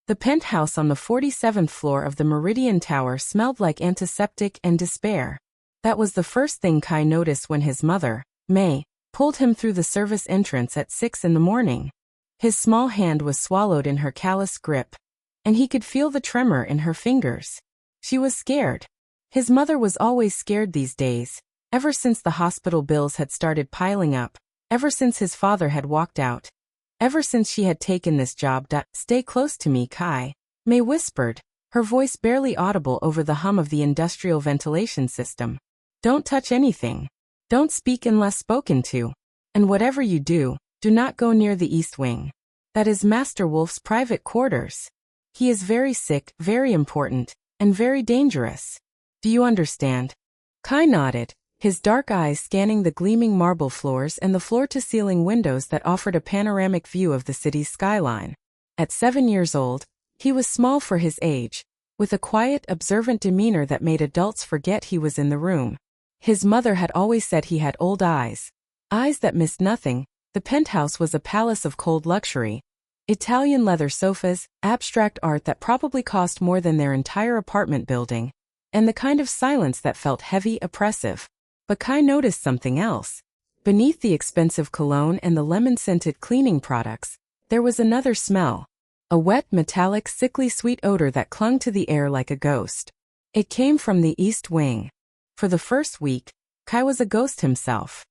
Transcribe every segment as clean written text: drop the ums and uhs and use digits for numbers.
The penthouse on the 47th floor of the Meridian Tower smelled like antiseptic and despair. That was the first thing Kai noticed when his mother, May, pulled him through the service entrance at 6 in the morning. His small hand was swallowed in her callous grip, and he could feel the tremor in her fingers. She was scared. His mother was always scared these days, ever since the hospital bills had started piling up, ever since his father had walked out, ever since she had taken this job. Stay close to me, Kai, May whispered, her voice barely audible over the hum of the industrial ventilation system. Don't touch anything. Don't speak unless spoken to. And whatever you do, do not go near the East Wing. That is Master Wolf's private quarters. He is very sick, very important, and very dangerous. Do you understand? Kai nodded, his dark eyes scanning the gleaming marble floors and the floor-to-ceiling windows that offered a panoramic view of the city's skyline. At 7 years old, he was small for his age, with a quiet, observant demeanor that made adults forget he was in the room. His mother had always said he had old eyes that missed nothing. The penthouse was a palace of cold luxury. Italian leather sofas, abstract art that probably cost more than their entire apartment building, and the kind of silence that felt heavy, oppressive. But Kai noticed something else. Beneath the expensive cologne and the lemon-scented cleaning products, there was another smell. A wet, metallic, sickly sweet odor that clung to the air like a ghost. It came from the East Wing. For the first week, Kai was a ghost himself.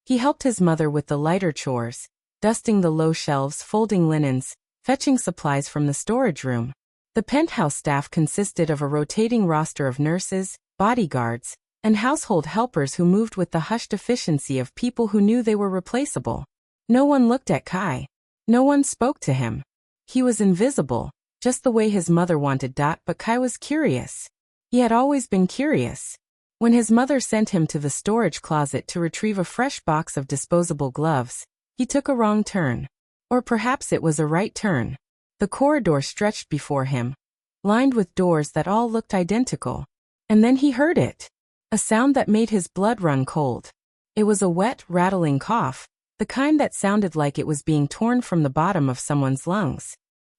He helped his mother with the lighter chores, dusting the low shelves, folding linens, fetching supplies from the storage room. The penthouse staff consisted of a rotating roster of nurses, bodyguards, and household helpers who moved with the hushed efficiency of people who knew they were replaceable. No one looked at Kai. No one spoke to him. He was invisible, just the way his mother wanted. But Kai was curious. He had always been curious. When his mother sent him to the storage closet to retrieve a fresh box of disposable gloves, he took a wrong turn. Or perhaps it was a right turn. The corridor stretched before him, lined with doors that all looked identical. And then he heard it. A sound that made his blood run cold. It was a wet, rattling cough, the kind that sounded like it was being torn from the bottom of someone's lungs.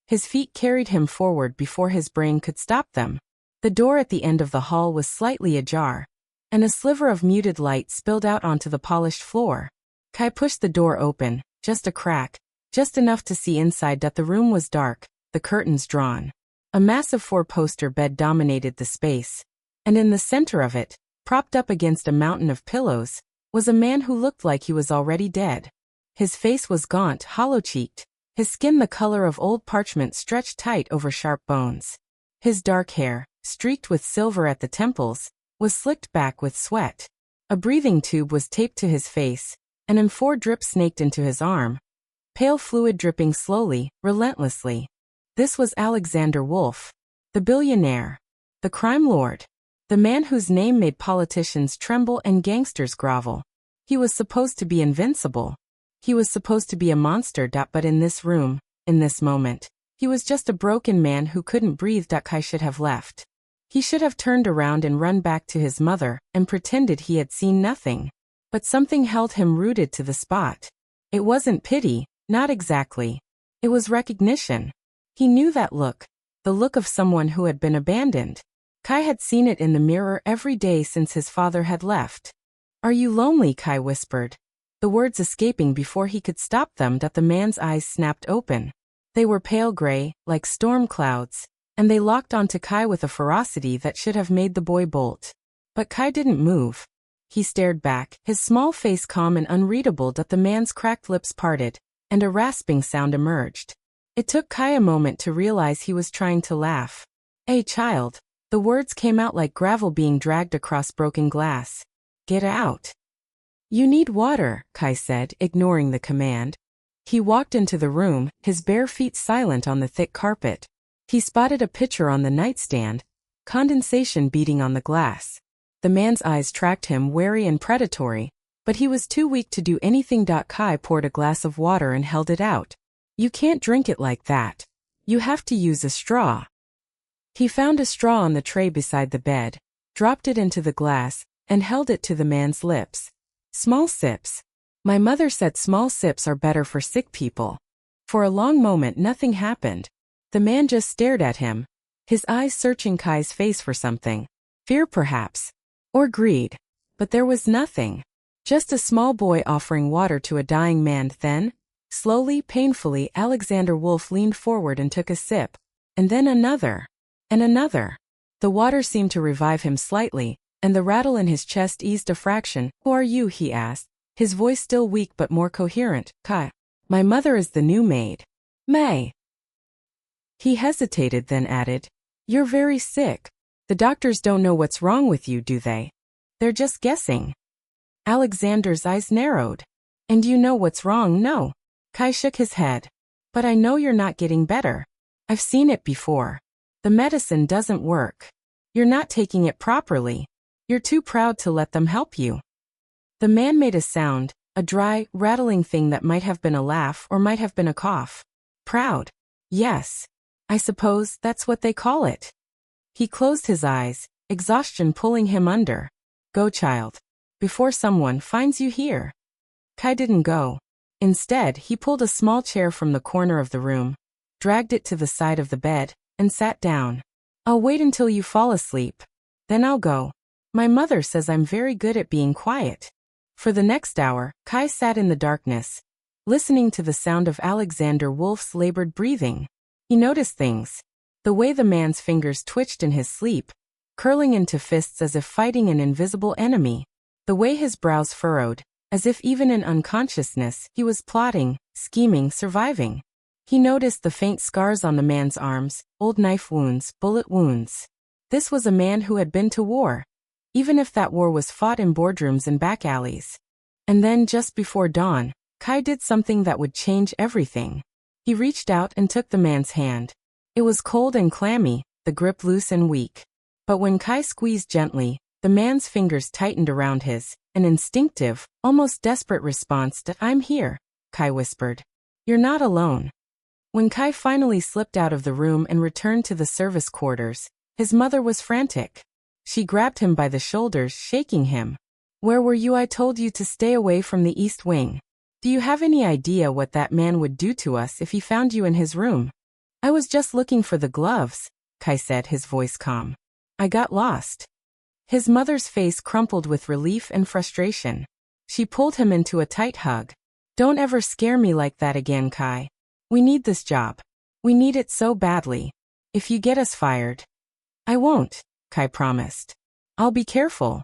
His feet carried him forward before his brain could stop them. The door at the end of the hall was slightly ajar, and a sliver of muted light spilled out onto the polished floor. Kai pushed the door open, just a crack, just enough to see inside. The room was dark, the curtains drawn. A massive four-poster bed dominated the space, and in the center of it, propped up against a mountain of pillows, was a man who looked like he was already dead. His face was gaunt, hollow-cheeked, his skin the color of old parchment stretched tight over sharp bones. His dark hair, streaked with silver at the temples, was slicked back with sweat. A breathing tube was taped to his face, and M4 drip snaked into his arm, pale fluid dripping slowly, relentlessly. This was Alexander Wolf, the billionaire, the crime lord, the man whose name made politicians tremble and gangsters grovel. He was supposed to be invincible. He was supposed to be a monster. But in this room, in this moment, he was just a broken man who couldn't breathe. Kai should have left. He should have turned around and run back to his mother and pretended he had seen nothing. But something held him rooted to the spot. It wasn't pity, not exactly. It was recognition. He knew that look, the look of someone who had been abandoned. Kai had seen it in the mirror every day since his father had left. "Are you lonely?" Kai whispered, the words escaping before he could stop them. The man's eyes snapped open. They were pale gray, like storm clouds, and they locked onto Kai with a ferocity that should have made the boy bolt. But Kai didn't move. He stared back, his small face calm and unreadable. The man's cracked lips parted, and a rasping sound emerged. It took Kai a moment to realize he was trying to laugh. "Hey, child." The words came out like gravel being dragged across broken glass. "Get out." "You need water," Kai said, ignoring the command. He walked into the room, his bare feet silent on the thick carpet. He spotted a pitcher on the nightstand, condensation beating on the glass. The man's eyes tracked him, wary and predatory, but he was too weak to do anything. Kai poured a glass of water and held it out. "You can't drink it like that. You have to use a straw." He found a straw on the tray beside the bed, dropped it into the glass, and held it to the man's lips. "Small sips. My mother said small sips are better for sick people." For a long moment nothing happened. The man just stared at him, his eyes searching Kai's face for something. Fear perhaps. Or greed. But there was nothing. Just a small boy offering water to a dying man. Then, slowly, painfully, Alexander Wolf leaned forward and took a sip. And then another. And another. The water seemed to revive him slightly, and the rattle in his chest eased a fraction. Who are you? He asked, his voice still weak but more coherent. Kai. My mother is the new maid. May. He hesitated, then added, You're very sick. The doctors don't know what's wrong with you, do they? They're just guessing. Alexander's eyes narrowed. And you know what's wrong? No. Kai shook his head. But I know you're not getting better. I've seen it before. The medicine doesn't work. You're not taking it properly. You're too proud to let them help you. The man made a sound, a dry, rattling thing that might have been a laugh or might have been a cough. Proud. Yes. I suppose that's what they call it. He closed his eyes, exhaustion pulling him under. Go, child. Before someone finds you here. Kai didn't go. Instead, he pulled a small chair from the corner of the room, dragged it to the side of the bed, and sat down. I'll wait until you fall asleep. Then I'll go. My mother says I'm very good at being quiet. For the next hour, Kai sat in the darkness, listening to the sound of Alexander Wolf's labored breathing. He noticed things. The way the man's fingers twitched in his sleep, curling into fists as if fighting an invisible enemy. The way his brows furrowed, as if even in unconsciousness he was plotting, scheming, surviving. He noticed the faint scars on the man's arms, old knife wounds, bullet wounds. This was a man who had been to war, even if that war was fought in boardrooms and back alleys. And then, just before dawn, Kai did something that would change everything. He reached out and took the man's hand. It was cold and clammy, the grip loose and weak. But when Kai squeezed gently, the man's fingers tightened around his, an instinctive, almost desperate response to I'm here, Kai whispered. You're not alone. When Kai finally slipped out of the room and returned to the service quarters, his mother was frantic. She grabbed him by the shoulders, shaking him. Where were you? I told you to stay away from the East Wing. Do you have any idea what that man would do to us if he found you in his room? I was just looking for the gloves, Kai said, his voice calm. I got lost. His mother's face crumpled with relief and frustration. She pulled him into a tight hug. Don't ever scare me like that again, Kai. We need this job. We need it so badly. If you get us fired. I won't, Kai promised. I'll be careful.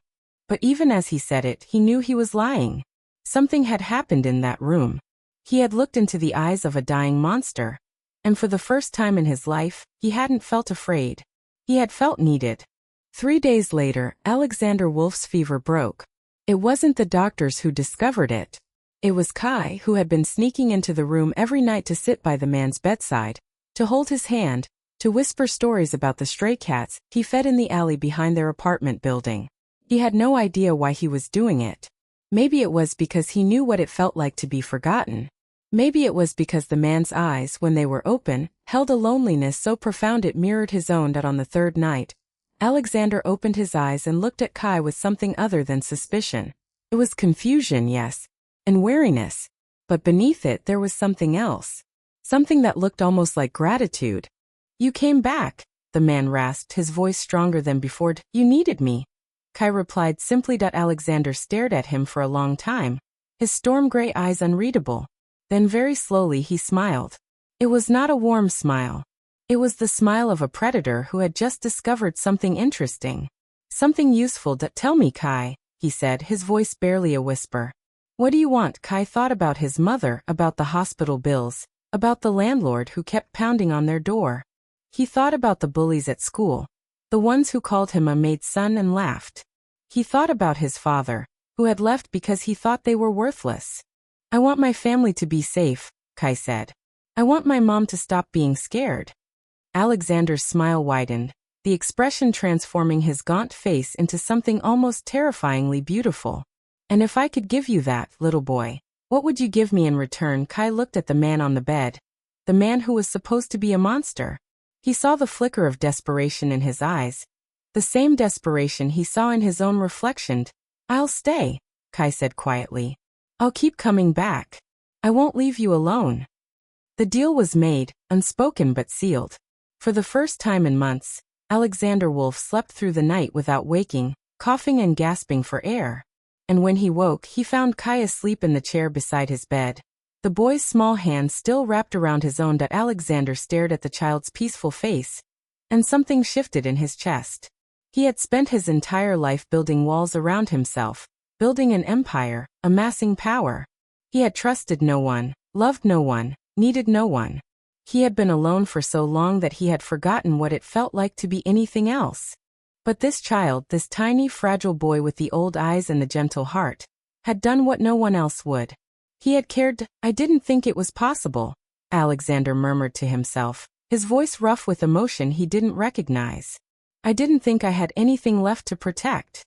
But even as he said it, he knew he was lying. Something had happened in that room. He had looked into the eyes of a dying monster. And for the first time in his life, he hadn't felt afraid. He had felt needed. 3 days later, Alexander Wolf's fever broke. It wasn't the doctors who discovered it. It was Kai, who had been sneaking into the room every night to sit by the man's bedside, to hold his hand, to whisper stories about the stray cats he fed in the alley behind their apartment building. He had no idea why he was doing it. Maybe it was because he knew what it felt like to be forgotten. Maybe it was because the man's eyes, when they were open, held a loneliness so profound it mirrored his own. That on the third night, Alexander opened his eyes and looked at Kai with something other than suspicion. It was confusion, yes, and wariness. But beneath it there was something else. Something that looked almost like gratitude. You came back, the man rasped, his voice stronger than before. You needed me. Kai replied simply. Alexander stared at him for a long time, his storm-gray eyes unreadable. Then very slowly he smiled. It was not a warm smile. It was the smile of a predator who had just discovered something interesting. Something useful. Tell me, Kai, he said, his voice barely a whisper. What do you want? Kai thought about his mother, about the hospital bills, about the landlord who kept pounding on their door. He thought about the bullies at school, the ones who called him a maid's son and laughed. He thought about his father, who had left because he thought they were worthless. I want my family to be safe, Kai said. I want my mom to stop being scared. Alexander's smile widened, the expression transforming his gaunt face into something almost terrifyingly beautiful. And if I could give you that, little boy, what would you give me in return? Kai looked at the man on the bed, the man who was supposed to be a monster. He saw the flicker of desperation in his eyes, the same desperation he saw in his own reflection. I'll stay, Kai said quietly. I'll keep coming back. I won't leave you alone. The deal was made, unspoken but sealed. For the first time in months, Alexander Wolf slept through the night without waking, coughing and gasping for air. And when he woke, he found Kai asleep in the chair beside his bed. The boy's small hand still wrapped around his own. Alexander stared at the child's peaceful face, and something shifted in his chest. He had spent his entire life building walls around himself, building an empire, amassing power. He had trusted no one, loved no one, needed no one. He had been alone for so long that he had forgotten what it felt like to be anything else. But this child, this tiny fragile boy with the old eyes and the gentle heart, had done what no one else would. He had cared. I didn't think it was possible, Alexander murmured to himself, his voice rough with emotion he didn't recognize. I didn't think I had anything left to protect.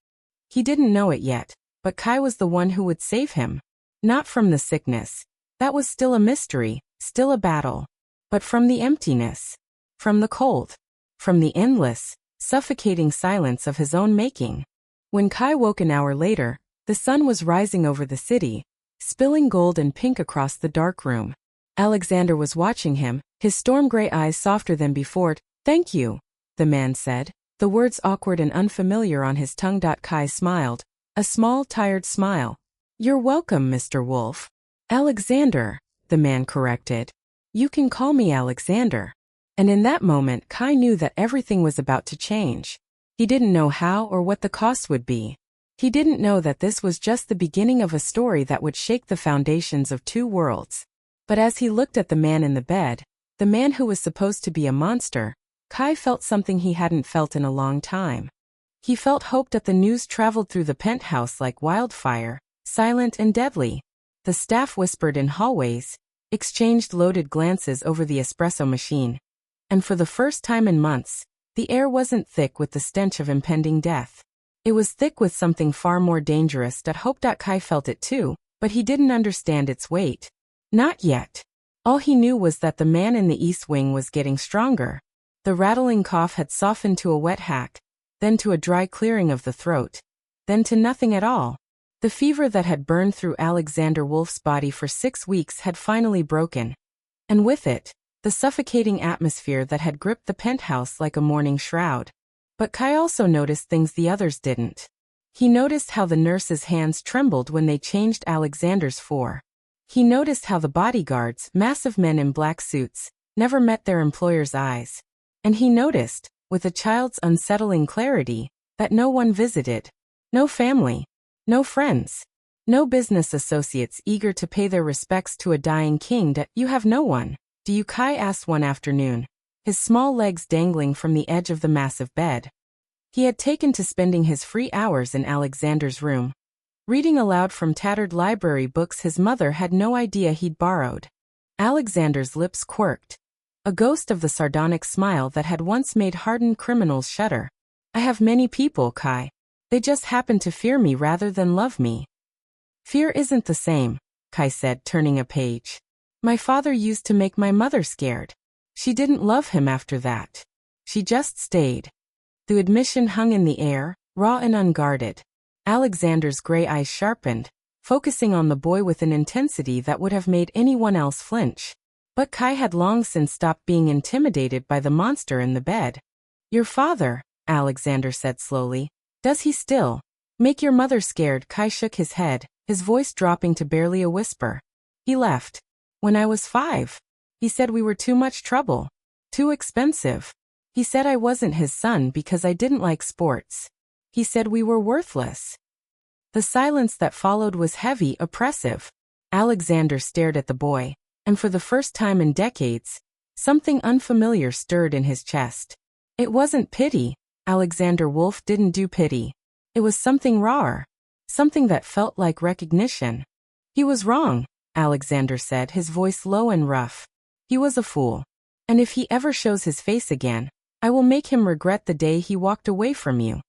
He didn't know it yet, but Kai was the one who would save him. Not from the sickness. That was still a mystery, still a battle. But from the emptiness. From the cold. From the endless, suffocating silence of his own making. When Kai woke an hour later, the sun was rising over the city, spilling gold and pink across the dark room. Alexander was watching him, his storm-gray eyes softer than before. Thank you, the man said, the words awkward and unfamiliar on his tongue. Kai smiled, a small, tired smile. You're welcome, Mr. Wolf. Alexander, the man corrected. You can call me Alexander. And in that moment, Kai knew that everything was about to change. He didn't know how or what the cost would be. He didn't know that this was just the beginning of a story that would shake the foundations of two worlds. But as he looked at the man in the bed, the man who was supposed to be a monster, Kai felt something he hadn't felt in a long time. He felt hope that the news traveled through the penthouse like wildfire, silent and deadly. The staff whispered in hallways, exchanged loaded glances over the espresso machine. And for the first time in months, the air wasn't thick with the stench of impending death. It was thick with something far more dangerous. Hope. Kai felt it too, but he didn't understand its weight. Not yet. All he knew was that the man in the east wing was getting stronger. The rattling cough had softened to a wet hack, then to a dry clearing of the throat, then to nothing at all. The fever that had burned through Alexander Wolf's body for 6 weeks had finally broken. And with it, the suffocating atmosphere that had gripped the penthouse like a mourning shroud. But Kai also noticed things the others didn't. He noticed how the nurses' hands trembled when they changed Alexander's for. He noticed how the bodyguards, massive men in black suits, never met their employer's eyes. And he noticed, with a child's unsettling clarity, that no one visited. No family. No friends. No business associates eager to pay their respects to a dying king. You have no one, do you? Kai asked one afternoon, his small legs dangling from the edge of the massive bed. He had taken to spending his free hours in Alexander's room, reading aloud from tattered library books his mother had no idea he'd borrowed. Alexander's lips quirked, a ghost of the sardonic smile that had once made hardened criminals shudder. I have many people, Kai. They just happen to fear me rather than love me. Fear isn't the same, Kai said, turning a page. My father used to make my mother scared. She didn't love him after that. She just stayed. The admission hung in the air, raw and unguarded. Alexander's gray eyes sharpened, focusing on the boy with an intensity that would have made anyone else flinch. But Kai had long since stopped being intimidated by the monster in the bed. Your father, Alexander said slowly. Does he still make your mother scared? Kai shook his head, his voice dropping to barely a whisper. He left. When I was 5. He said we were too much trouble. Too expensive. He said I wasn't his son because I didn't like sports. He said we were worthless. The silence that followed was heavy, oppressive. Alexander stared at the boy, and for the first time in decades, something unfamiliar stirred in his chest. It wasn't pity. Alexander Wolf didn't do pity. It was something rawer. Something that felt like recognition. He was wrong, Alexander said, his voice low and rough. He was a fool. And if he ever shows his face again, I will make him regret the day he walked away from you.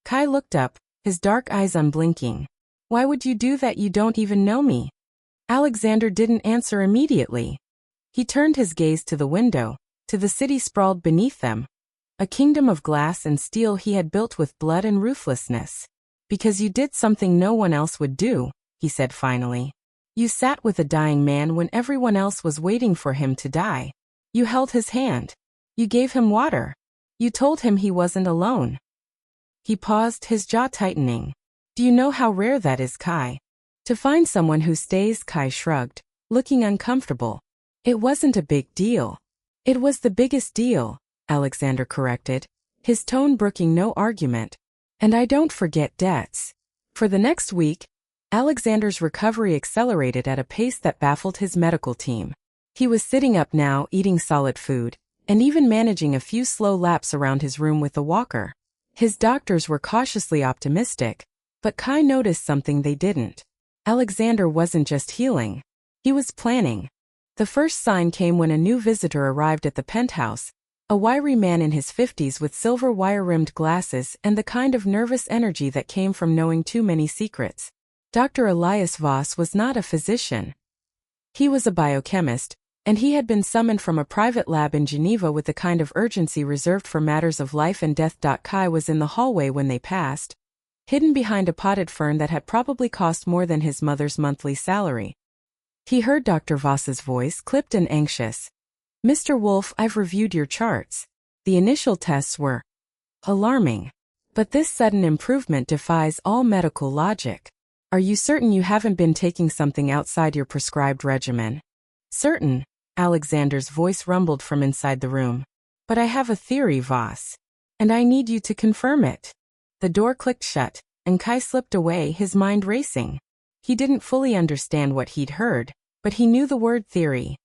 Kai looked up, his dark eyes unblinking. Why would you do that? You don't even know me. Alexander didn't answer immediately. He turned his gaze to the window, to the city sprawled beneath them. A kingdom of glass and steel he had built with blood and ruthlessness. Because you did something no one else would do, he said finally. You sat with a dying man when everyone else was waiting for him to die. You held his hand. You gave him water. You told him he wasn't alone. He paused, his jaw tightening. Do you know how rare that is, Kai? To find someone who stays, Kai shrugged, looking uncomfortable. It wasn't a big deal. It was the biggest deal, Alexander corrected, his tone brooking no argument. And I don't forget debts. For the next week, Alexander's recovery accelerated at a pace that baffled his medical team. He was sitting up now, eating solid food, and even managing a few slow laps around his room with a walker. His doctors were cautiously optimistic, but Kai noticed something they didn't. Alexander wasn't just healing. He was planning. The first sign came when a new visitor arrived at the penthouse, a wiry man in his 50s with silver wire-rimmed glasses and the kind of nervous energy that came from knowing too many secrets. Dr. Elias Voss was not a physician. He was a biochemist, and he had been summoned from a private lab in Geneva with the kind of urgency reserved for matters of life and death. Kai was in the hallway when they passed, hidden behind a potted fern that had probably cost more than his mother's monthly salary. He heard Dr. Voss's voice, clipped and anxious. Mr. Wolf, I've reviewed your charts. The initial tests were alarming. But this sudden improvement defies all medical logic. Are you certain you haven't been taking something outside your prescribed regimen? Certain, Alexander's voice rumbled from inside the room. But I have a theory, Voss. And I need you to confirm it. The door clicked shut, and Kai slipped away, his mind racing. He didn't fully understand what he'd heard, but he knew the word theory.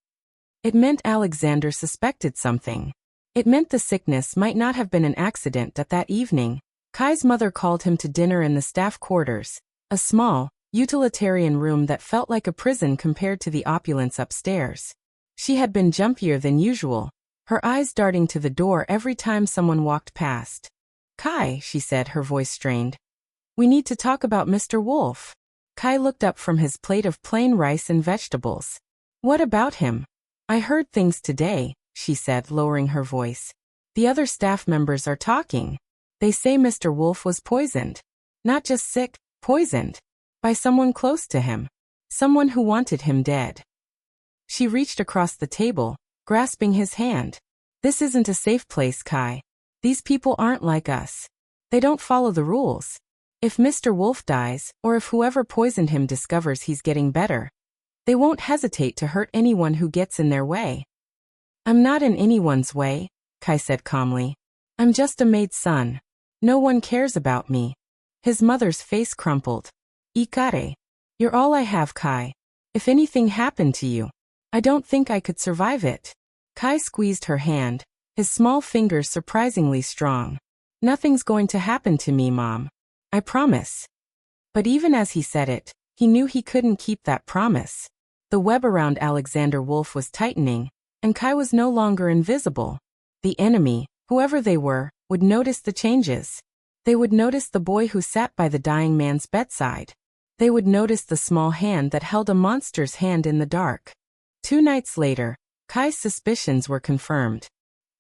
It meant Alexander suspected something. It meant the sickness might not have been an accident. That evening, Kai's mother called him to dinner in the staff quarters, a small, utilitarian room that felt like a prison compared to the opulence upstairs. She had been jumpier than usual, her eyes darting to the door every time someone walked past. Kai, she said, her voice strained. We need to talk about Mr. Wolf. Kai looked up from his plate of plain rice and vegetables. What about him? I heard things today, she said, lowering her voice. The other staff members are talking. They say Mr. Wolf was poisoned. Not just sick, poisoned. By someone close to him. Someone who wanted him dead. She reached across the table, grasping his hand. This isn't a safe place, Kai. These people aren't like us. They don't follow the rules. If Mr. Wolf dies, or if whoever poisoned him discovers he's getting better, they won't hesitate to hurt anyone who gets in their way. I'm not in anyone's way, Kai said calmly. I'm just a maid's son. No one cares about me. His mother's face crumpled. Ikare. You're all I have, Kai. If anything happened to you, I don't think I could survive it. Kai squeezed her hand, his small fingers surprisingly strong. Nothing's going to happen to me, Mom. I promise. But even as he said it, he knew he couldn't keep that promise. The web around Alexander Wolf was tightening, and Kai was no longer invisible. The enemy, whoever they were, would notice the changes. They would notice the boy who sat by the dying man's bedside. They would notice the small hand that held a monster's hand in the dark. 2 nights later, Kai's suspicions were confirmed.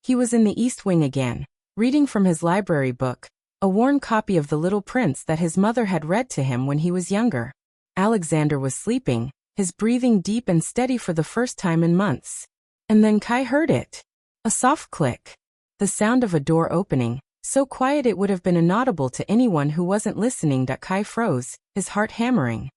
He was in the East Wing again, reading from his library book, a worn copy of The Little Prince that his mother had read to him when he was younger. Alexander was sleeping, his breathing deep and steady for the first time in months. And then Kai heard it. A soft click. The sound of a door opening, so quiet it would have been inaudible to anyone who wasn't listening. Kai froze, his heart hammering.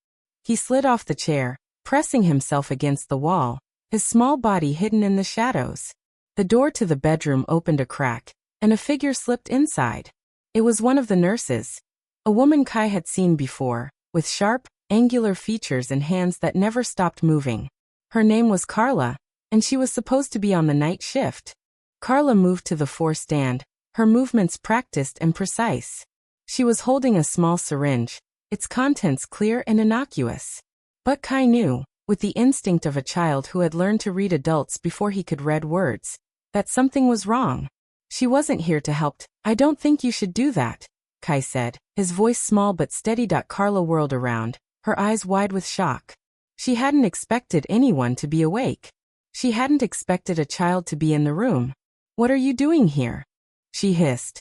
He slid off the chair, pressing himself against the wall, his small body hidden in the shadows. The door to the bedroom opened a crack, and a figure slipped inside. It was one of the nurses. A woman Kai had seen before, with sharp, angular features and hands that never stopped moving. Her name was Carla, and she was supposed to be on the night shift. Carla moved to the fore stand, her movements practiced and precise. She was holding a small syringe, its contents clear and innocuous. But Kai knew, with the instinct of a child who had learned to read adults before he could read words, that something was wrong. She wasn't here to help. I don't think you should do that, Kai said, his voice small but steady. Carla whirled around, her eyes wide with shock. She hadn't expected anyone to be awake. She hadn't expected a child to be in the room. What are you doing here? She hissed.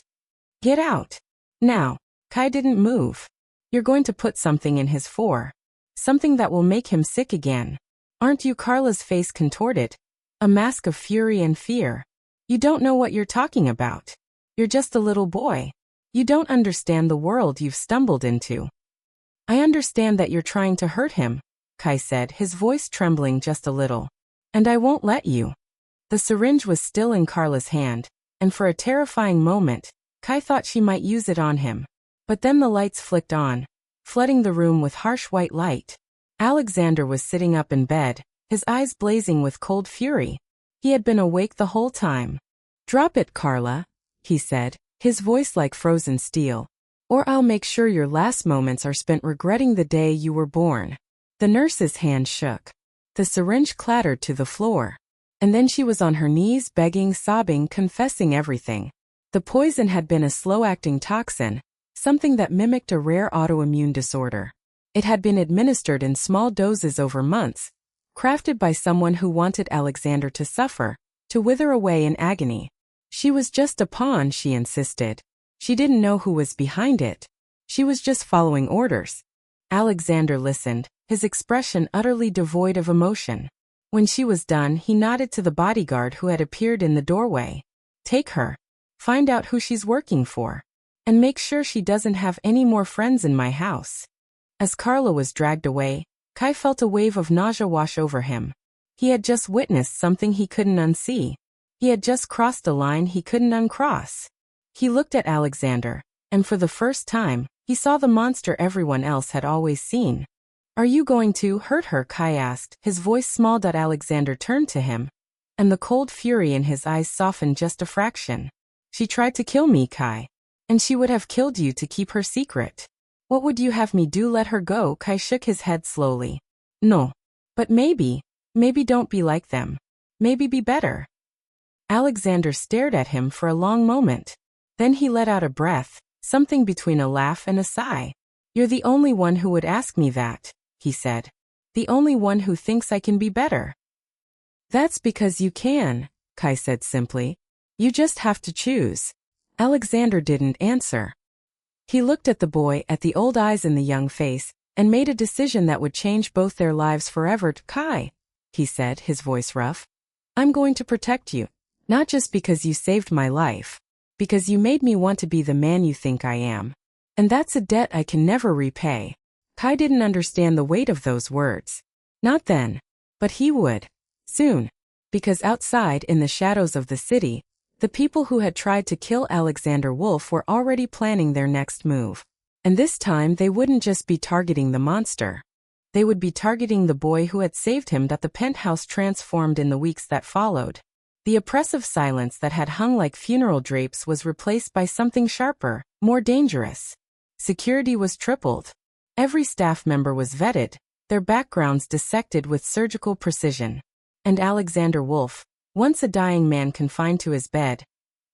Get out. Now. Kai didn't move. You're going to put something in his fore. Something that will make him sick again. Aren't you? Carla's face contorted. A mask of fury and fear. You don't know what you're talking about. You're just a little boy. You don't understand the world you've stumbled into. I understand that you're trying to hurt him, Kai said, his voice trembling just a little. And I won't let you. The syringe was still in Carla's hand, and for a terrifying moment, Kai thought she might use it on him. But then the lights flicked on, flooding the room with harsh white light. Alexander was sitting up in bed, his eyes blazing with cold fury. He had been awake the whole time. Drop it, Carla, he said, his voice like frozen steel. Or I'll make sure your last moments are spent regretting the day you were born. The nurse's hand shook. The syringe clattered to the floor. And then she was on her knees begging, sobbing, confessing everything. The poison had been a slow-acting toxin, something that mimicked a rare autoimmune disorder. It had been administered in small doses over months, crafted by someone who wanted Alexander to suffer, to wither away in agony. She was just a pawn, she insisted. She didn't know who was behind it. She was just following orders. Alexander listened, his expression utterly devoid of emotion. When she was done, he nodded to the bodyguard who had appeared in the doorway. Take her. Find out who she's working for. And make sure she doesn't have any more friends in my house. As Carla was dragged away, Kai felt a wave of nausea wash over him. He had just witnessed something he couldn't unsee. He had just crossed a line he couldn't uncross. He looked at Alexander, and for the first time, he saw the monster everyone else had always seen. Are you going to hurt her? Kai asked, his voice small. Alexander turned to him, and the cold fury in his eyes softened just a fraction. She tried to kill me, Kai. And she would have killed you to keep her secret. What would you have me do? Let her go? Kai shook his head slowly. No. But maybe don't be like them. Maybe be better. Alexander stared at him for a long moment. Then he let out a breath, something between a laugh and a sigh. You're the only one who would ask me that, he said. The only one who thinks I can be better. That's because you can, Kai said simply. You just have to choose. Alexander didn't answer. He looked at the boy, at the old eyes in the young face, and made a decision that would change both their lives forever. Kai, he said, his voice rough. I'm going to protect you. Not just because you saved my life. Because you made me want to be the man you think I am. And that's a debt I can never repay. Kai didn't understand the weight of those words. Not then. But he would. Soon. Because outside, in the shadows of the city, the people who had tried to kill Alexander Wolf were already planning their next move. And this time they wouldn't just be targeting the monster. They would be targeting the boy who had saved him. The penthouse transformed in the weeks that followed. The oppressive silence that had hung like funeral drapes was replaced by something sharper, more dangerous. Security was tripled. Every staff member was vetted, their backgrounds dissected with surgical precision. And Alexander Wolf, once a dying man confined to his bed,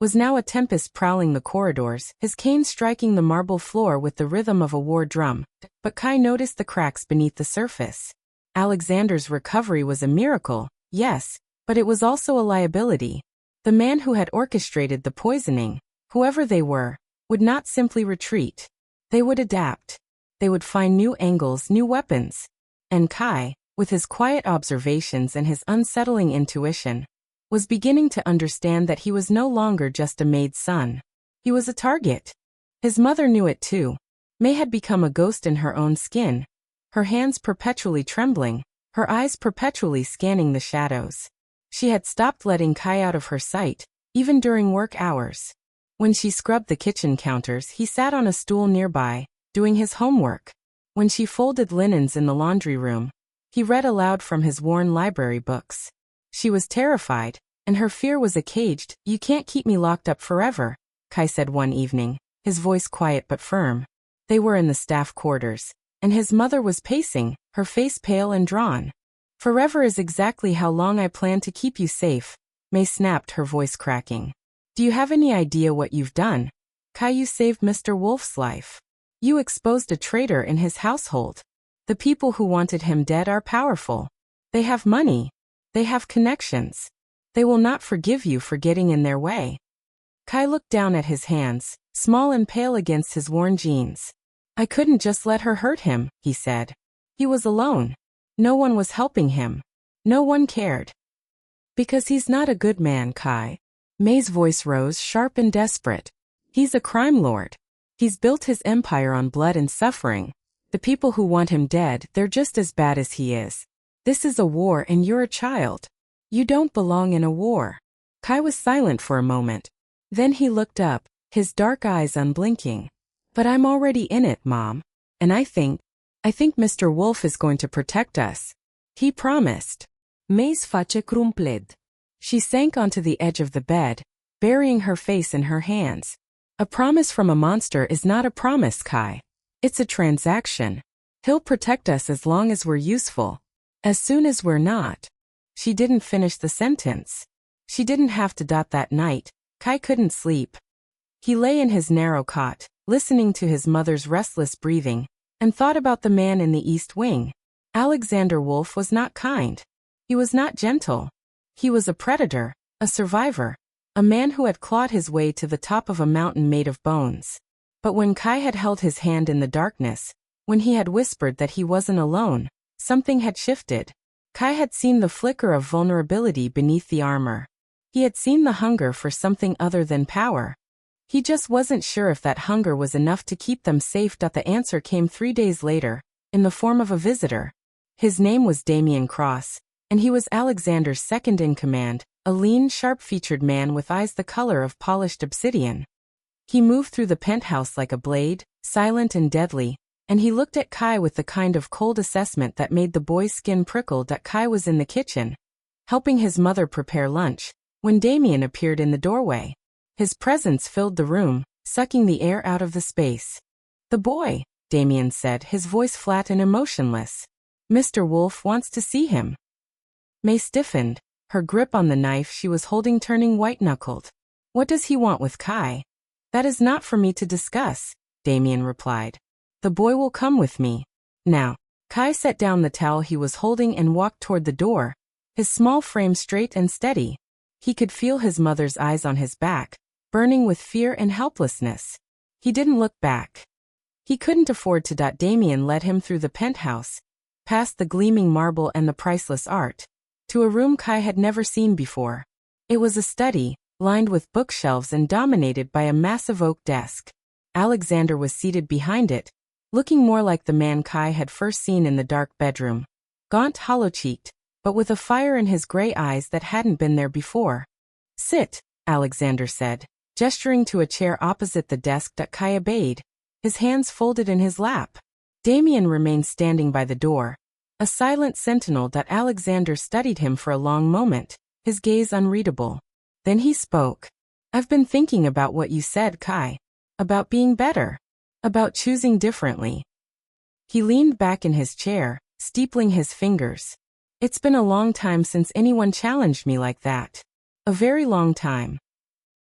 was now a tempest prowling the corridors, his cane striking the marble floor with the rhythm of a war drum. But Kai noticed the cracks beneath the surface. Alexander's recovery was a miracle, yes, but it was also a liability. The man who had orchestrated the poisoning, whoever they were, would not simply retreat. They would adapt. They would find new angles, new weapons. And Kai, with his quiet observations and his unsettling intuition, was beginning to understand that he was no longer just a Maid's son. He was a target. His mother knew it too. May had become a ghost in her own skin, her hands perpetually trembling, her eyes perpetually scanning the shadows. She had stopped letting Kai out of her sight, even during work hours. When she scrubbed the kitchen counters, he sat on a stool nearby, doing his homework. When she folded linens in the laundry room, he read aloud from his worn library books. She was terrified, and her fear was a caged, "You can't keep me locked up forever," Kai said one evening, his voice quiet but firm. They were in the staff quarters, and his mother was pacing, her face pale and drawn. "Forever is exactly how long I plan to keep you safe," May snapped, her voice cracking. "Do you have any idea what you've done? Kai, you saved Mr. Wolf's life. You exposed a traitor in his household. The people who wanted him dead are powerful. They have money. They have connections. They will not forgive you for getting in their way." Kai looked down at his hands, small and pale against his worn jeans. "I couldn't just let her hurt him," he said. He was alone. No one was helping him. No one cared. "Because he's not a good man, Kai. May's voice rose sharp and desperate. He's a crime lord. He's built his empire on blood and suffering. The people who want him dead, they're just as bad as he is. This is a war and you're a child. You don't belong in a war. Kai was silent for a moment. Then he looked up, his dark eyes unblinking. But I'm already in it, Mom. And I think Mr. Wolf is going to protect us. He promised. May's face crumpled. She sank onto the edge of the bed, burying her face in her hands. A promise from a monster is not a promise, Kai. It's a transaction. He'll protect us as long as we're useful. As soon as we're not. She didn't finish the sentence. She didn't have to. That night, Kai couldn't sleep. He lay in his narrow cot, listening to his mother's restless breathing, and thought about the man in the East Wing. Alexander Wolf was not kind. He was not gentle. He was a predator, a survivor, a man who had clawed his way to the top of a mountain made of bones. But when Kai had held his hand in the darkness, when he had whispered that he wasn't alone, something had shifted. Kai had seen the flicker of vulnerability beneath the armor. He had seen the hunger for something other than power. He just wasn't sure if that hunger was enough to keep them safe. The answer came 3 days later, in the form of a visitor. His name was Damien Cross, and he was Alexander's second-in-command, a lean, sharp-featured man with eyes the color of polished obsidian. He moved through the penthouse like a blade, silent and deadly, and he looked at Kai with the kind of cold assessment that made the boy's skin prickle. Kai was in the kitchen, helping his mother prepare lunch, when Damien appeared in the doorway. His presence filled the room, sucking the air out of the space. "The boy," Damien said, his voice flat and emotionless. "Mr. Wolf wants to see him." May stiffened, her grip on the knife she was holding turning white-knuckled. "What does he want with Kai?" "That is not for me to discuss," Damien replied. "The boy will come with me. Now." Kai set down the towel he was holding and walked toward the door, his small frame straight and steady. He could feel his mother's eyes on his back, burning with fear and helplessness. He didn't look back. He couldn't afford to. Damien led him through the penthouse, past the gleaming marble and the priceless art, to a room Kai had never seen before. It was a study, lined with bookshelves and dominated by a massive oak desk. Alexander was seated behind it, looking more like the man Kai had first seen in the dark bedroom. Gaunt, hollow-cheeked, but with a fire in his gray eyes that hadn't been there before. "Sit," Alexander said, gesturing to a chair opposite the desk. Kai obeyed, his hands folded in his lap. Damien remained standing by the door, a silent sentinel. Alexander studied him for a long moment, his gaze unreadable. Then he spoke. "I've been thinking about what you said, Kai. About being better. About choosing differently." He leaned back in his chair, steepling his fingers. "It's been a long time since anyone challenged me like that. A very long time."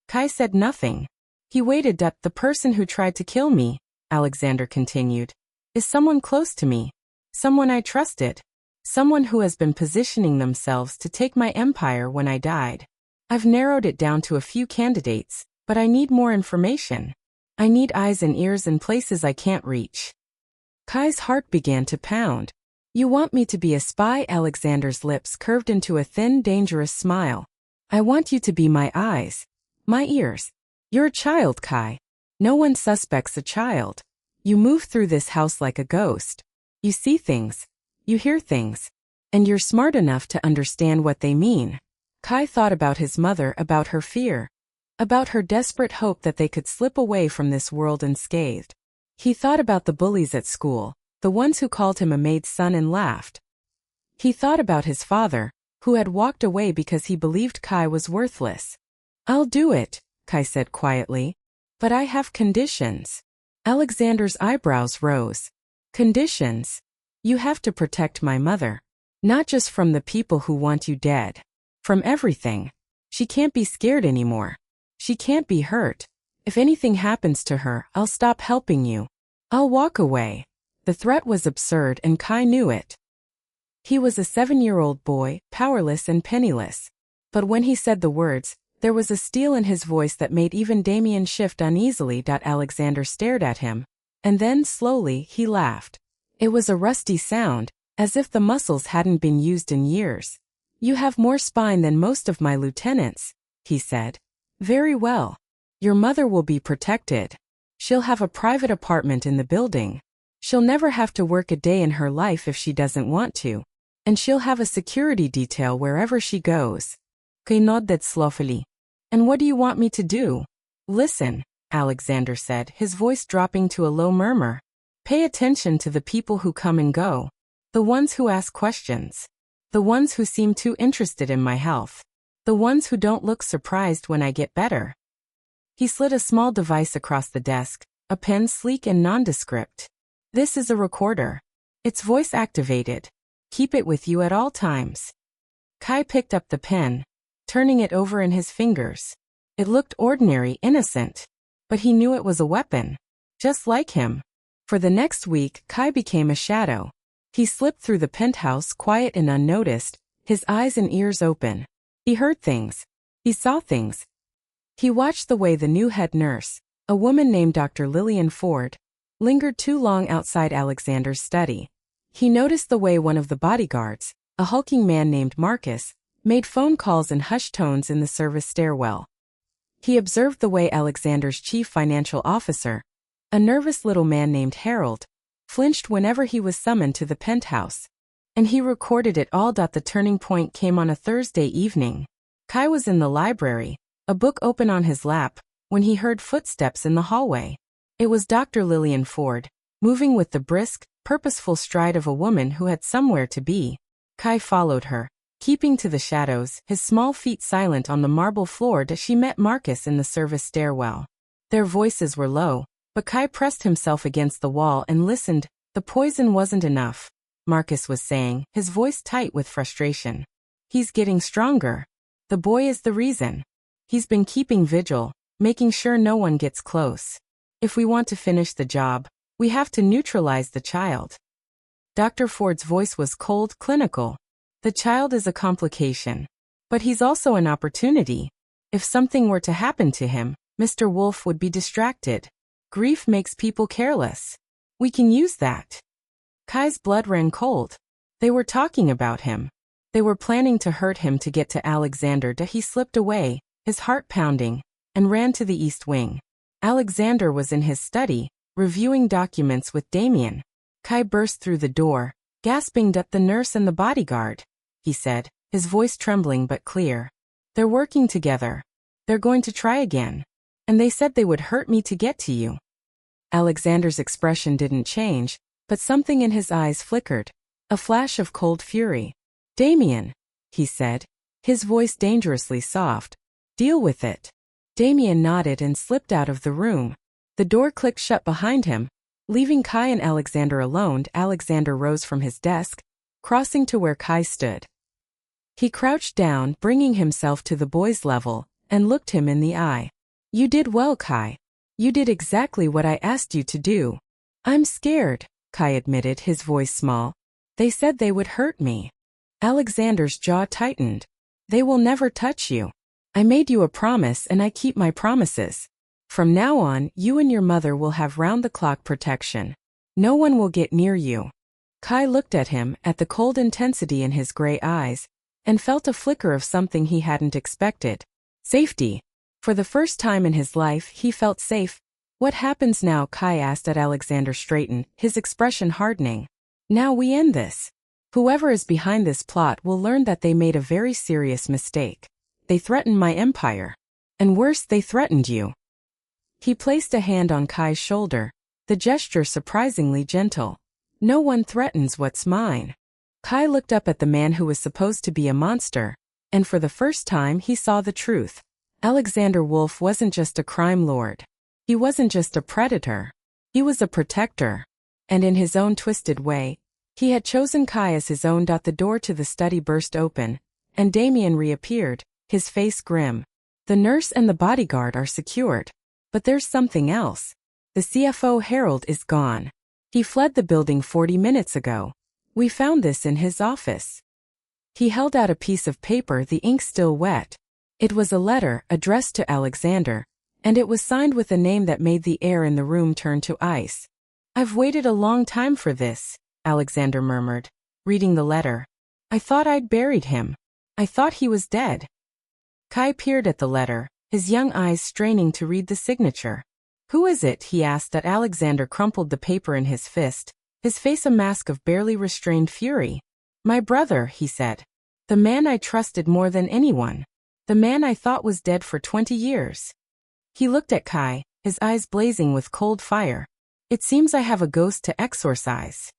Kai said nothing. He waited. "The person who tried to kill me," Alexander continued, "is someone close to me. Someone I trusted. Someone who has been positioning themselves to take my empire when I died. I've narrowed it down to a few candidates, but I need more information. I need eyes and ears in places I can't reach." Kai's heart began to pound. "You want me to be a spy?" Alexander's lips curved into a thin, dangerous smile. "I want you to be my eyes. My ears. You're a child, Kai. No one suspects a child. You move through this house like a ghost. You see things. You hear things. And you're smart enough to understand what they mean." Kai thought about his mother, about her fear, about her desperate hope that they could slip away from this world unscathed. He thought about the bullies at school, the ones who called him a maid's son and laughed. He thought about his father, who had walked away because he believed Kai was worthless. "I'll do it," Kai said quietly. "But I have conditions." Alexander's eyebrows rose. "Conditions? You have to protect my mother. Not just from the people who want you dead. From everything. She can't be scared anymore. She can't be hurt. If anything happens to her, I'll stop helping you. I'll walk away." The threat was absurd and Kai knew it. He was a 7-year-old boy, powerless and penniless. But when he said the words, there was a steel in his voice that made even Damien shift uneasily. Alexander stared at him. And then, slowly, he laughed. It was a rusty sound, as if the muscles hadn't been used in years. "You have more spine than most of my lieutenants," he said. Very well. Your mother will be protected. She'll have a private apartment in the building. She'll never have to work a day in her life if she doesn't want to. And she'll have a security detail wherever she goes. Kay nodded slowly. And what do you want me to do? Listen, Alexander said, his voice dropping to a low murmur. Pay attention to the people who come and go. The ones who ask questions. The ones who seem too interested in my health. The ones who don't look surprised when I get better. He slid a small device across the desk, a pen sleek and nondescript. This is a recorder. It's voice activated. Keep it with you at all times. Kai picked up the pen, turning it over in his fingers. It looked ordinary, innocent. But he knew it was a weapon. Just like him. For the next week, Kai became a shadow. He slipped through the penthouse quiet and unnoticed, his eyes and ears open. He heard things. He saw things. He watched the way the new head nurse, a woman named Dr. Lillian Ford, lingered too long outside Alexander's study. He noticed the way one of the bodyguards, a hulking man named Marcus, made phone calls in hushed tones in the service stairwell. He observed the way Alexander's chief financial officer, a nervous little man named Harold, flinched whenever he was summoned to the penthouse. And he recorded it all. The turning point came on a Thursday evening. Kai was in the library, a book open on his lap, when he heard footsteps in the hallway. It was Dr. Lillian Ford, moving with the brisk, purposeful stride of a woman who had somewhere to be. Kai followed her, keeping to the shadows, his small feet silent on the marble floor as she met Marcus in the service stairwell. Their voices were low, but Kai pressed himself against the wall and listened. The poison wasn't enough, Marcus was saying, his voice tight with frustration. He's getting stronger. The boy is the reason. He's been keeping vigil, making sure no one gets close. If we want to finish the job, we have to neutralize the child. Dr. Ford's voice was cold, clinical. The child is a complication. But he's also an opportunity. If something were to happen to him, Mr. Wolf would be distracted. Grief makes people careless. We can use that. Kai's blood ran cold. They were talking about him. They were planning to hurt him to get to Alexander. He slipped away, his heart pounding, and ran to the east wing. Alexander was in his study, reviewing documents with Damien. Kai burst through the door, gasping at the nurse and the bodyguard. He said, his voice trembling but clear. They're working together. They're going to try again. And they said they would hurt me to get to you. Alexander's expression didn't change, but something in his eyes flickered, a flash of cold fury. Damien, he said, his voice dangerously soft. Deal with it. Damien nodded and slipped out of the room. The door clicked shut behind him, leaving Kai and Alexander alone. Alexander rose from his desk, crossing to where Kai stood. He crouched down, bringing himself to the boy's level, and looked him in the eye. You did well, Kai. You did exactly what I asked you to do. I'm scared, Kai admitted, his voice small. They said they would hurt me. Alexander's jaw tightened. They will never touch you. I made you a promise and I keep my promises. From now on, you and your mother will have round-the-clock protection. No one will get near you. Kai looked at him, at the cold intensity in his gray eyes, and felt a flicker of something he hadn't expected. Safety. For the first time in his life, he felt safe. What happens now? Kai asked as Alexander straightened, his expression hardening. Now we end this. Whoever is behind this plot will learn that they made a very serious mistake. They threatened my empire. And worse, they threatened you. He placed a hand on Kai's shoulder, the gesture surprisingly gentle. No one threatens what's mine. Kai looked up at the man who was supposed to be a monster, and for the first time he saw the truth. Alexander Wolf wasn't just a crime lord. He wasn't just a predator. He was a protector. And in his own twisted way, he had chosen Kai as his own. The door to the study burst open, and Damien reappeared, his face grim. The nurse and the bodyguard are secured. But there's something else. The CFO Harold is gone. He fled the building 40 minutes ago. We found this in his office. He held out a piece of paper, the ink still wet. It was a letter addressed to Alexander, and it was signed with a name that made the air in the room turn to ice. I've waited a long time for this, Alexander murmured, reading the letter. I thought I'd buried him. I thought he was dead. Kai peered at the letter, his young eyes straining to read the signature. "Who is it?" he asked. Alexander crumpled the paper in his fist, his face a mask of barely restrained fury. "My brother," he said. "The man I trusted more than anyone. The man I thought was dead for 20 years. He looked at Kai, his eyes blazing with cold fire. "It seems I have a ghost to exorcise."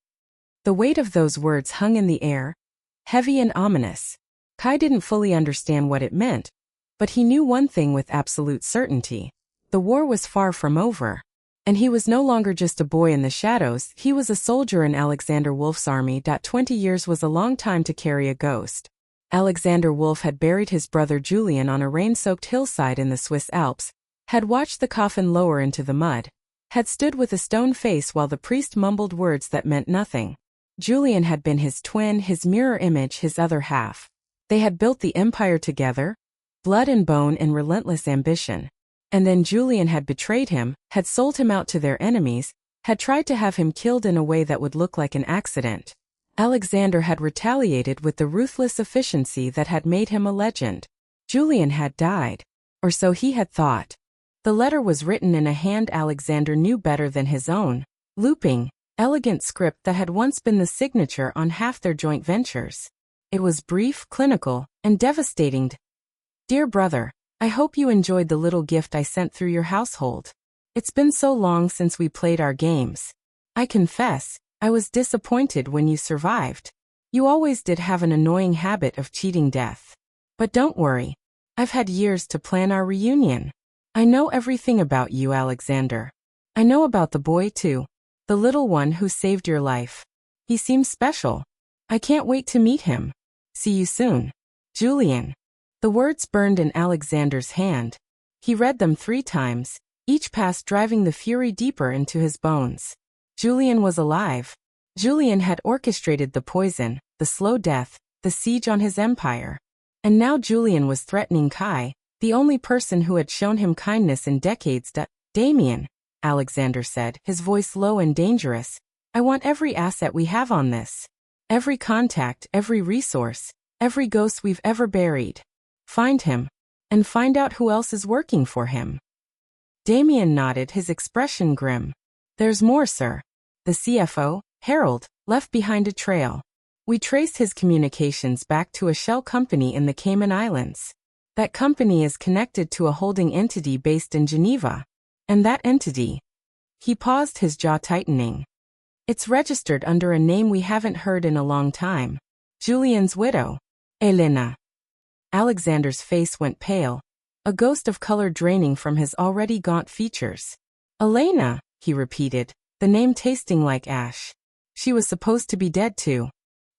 The weight of those words hung in the air, heavy and ominous. Kai didn't fully understand what it meant, but he knew one thing with absolute certainty. The war was far from over. And he was no longer just a boy in the shadows, he was a soldier in Alexander Wolf's army. 20 years was a long time to carry a ghost. Alexander Wolf had buried his brother Julian on a rain-soaked hillside in the Swiss Alps, had watched the coffin lower into the mud, had stood with a stone face while the priest mumbled words that meant nothing. Julian had been his twin, his mirror image, his other half. They had built the empire together, blood and bone and relentless ambition. And then Julian had betrayed him, had sold him out to their enemies, had tried to have him killed in a way that would look like an accident. Alexander had retaliated with the ruthless efficiency that had made him a legend. Julian had died. Or so he had thought. The letter was written in a hand Alexander knew better than his own. Looping, elegant script that had once been the signature on half their joint ventures. It was brief, clinical, and devastating. "Dear brother, I hope you enjoyed the little gift I sent through your household. It's been so long since we played our games. I confess, I was disappointed when you survived. You always did have an annoying habit of cheating death. But don't worry. I've had years to plan our reunion. I know everything about you, Alexander. I know about the boy too. The little one who saved your life. He seems special. I can't wait to meet him. See you soon. Julian." The words burned in Alexander's hand. He read them 3 times, each pass driving the fury deeper into his bones. Julian was alive. Julian had orchestrated the poison, the slow death, the siege on his empire. And now Julian was threatening Kai, the only person who had shown him kindness in decades. "Damien," Alexander said, his voice low and dangerous, "I want every asset we have on this. Every contact, every resource, every ghost we've ever buried. Find him. And find out who else is working for him." Damien nodded, his expression grim. "There's more, sir. The CFO, Harold, left behind a trail. We traced his communications back to a shell company in the Cayman Islands. That company is connected to a holding entity based in Geneva. And that entity..." He paused, his jaw tightening. "It's registered under a name we haven't heard in a long time. Julian's widow. Elena." Alexander's face went pale, a ghost of color draining from his already gaunt features. "Elena," he repeated, the name tasting like ash. "She was supposed to be dead too."